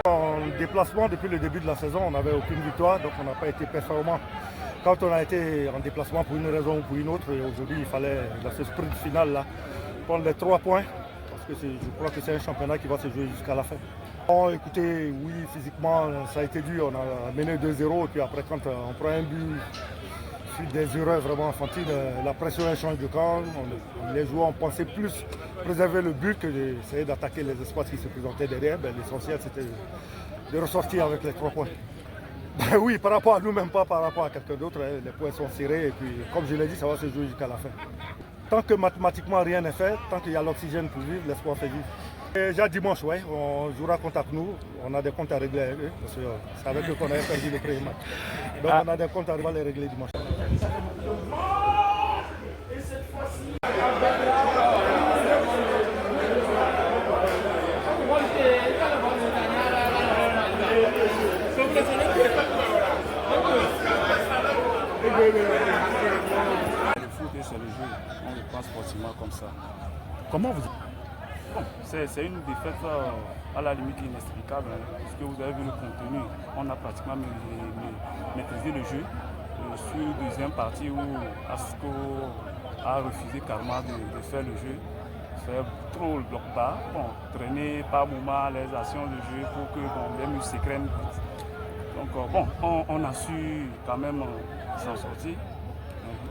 En déplacement, depuis le début de la saison, on n'avait aucune victoire, donc on n'a pas été performant. Quand on a été en déplacement pour une raison ou pour une autre, aujourd'hui il fallait, dans ce sprint final là, prendre les 3 points, parce que je crois que c'est un championnat qui va se jouer jusqu'à la fin. Bon, écoutez, oui, physiquement, ça a été dur, on a mené 2-0, et puis après quand on prend un but, suite des erreurs vraiment enfantines, la pression change de camp, les joueurs ont pensé plus préserver le but que d'essayer d'attaquer les espaces qui se présentaient derrière. L'essentiel c'était de ressortir avec les 3 points. Oui, par rapport à nous-mêmes, pas par rapport à quelqu'un d'autre, les points sont serrés et puis comme je l'ai dit, ça va se jouer jusqu'à la fin. Tant que mathématiquement rien n'est fait, tant qu'il y a l'oxygène pour vivre, l'espoir fait vivre. Et déjà dimanche, ouais, on jouera contre nous, on a des comptes à régler avec eux, parce que c'est avec eux qu'on avait perdu le premier match. Donc on a des comptes à les régler dimanche. Le foot, c'est le jeu, on le prend sportivement comme ça. Comment vous... Bon, c'est une défaite à la limite inexplicable, puisque vous avez vu le contenu. On a pratiquement maîtrisé le jeu. Sur la deuxième partie où Asco a refusé carrément de faire le jeu, faire trop le bloc bas, traîner par moment les actions de jeu pour que les muscles s'écrèment. Donc on a su quand même s'en sortir.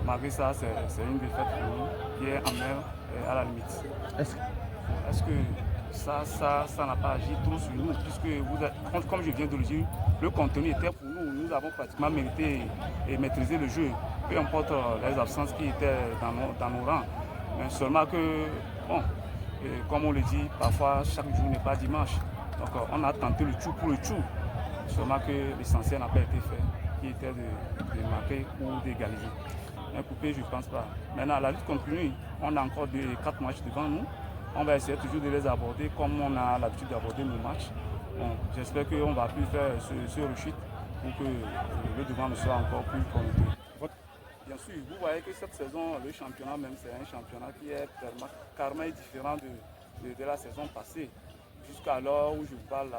Malgré ça, c'est une défaite pour nous qui est amère à la limite. Est-ce que ça n'a pas agi trop sur nous, puisque comme je viens de le dire, le contenu était pour nous. Nous avons pratiquement mérité et maîtrisé le jeu, peu importe les absences qui étaient dans nos rangs. Mais seulement que, comme on le dit, parfois chaque jour n'est pas dimanche. Donc on a tenté le tout pour le tout. Seulement que l'essentiel n'a pas été fait, qui était de marquer ou d'égaliser. Un coupé, je ne pense pas. Maintenant, la lutte continue. On a encore 4 matchs devant nous. On va essayer toujours de les aborder comme on a l'habitude d'aborder nos matchs. Bon, j'espère qu'on va plus faire ce rechute pour que le devant ne soit encore plus prometteur. Bien sûr, vous voyez que cette saison, le championnat même, c'est un championnat qui est carrément différent de la saison passée. Jusqu'alors où je vous parle,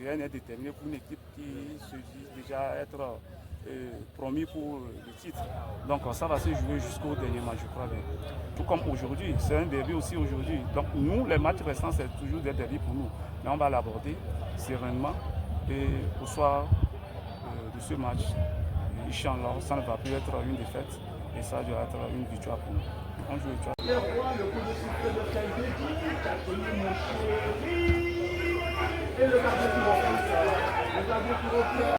rien n'est déterminé pour une équipe qui se dit déjà être promis pour le titre. Donc ça va se jouer jusqu'au dernier match, je crois bien. Tout comme aujourd'hui, c'est un derby aussi aujourd'hui. Donc nous, les matchs restants, c'est toujours des derbys pour nous. Mais on va l'aborder sereinement et au soir de ce match, Inch'Allah, ça ne va plus être une défaite et ça doit être une victoire pour nous. On joue victoire. Et le gardien qui reprend.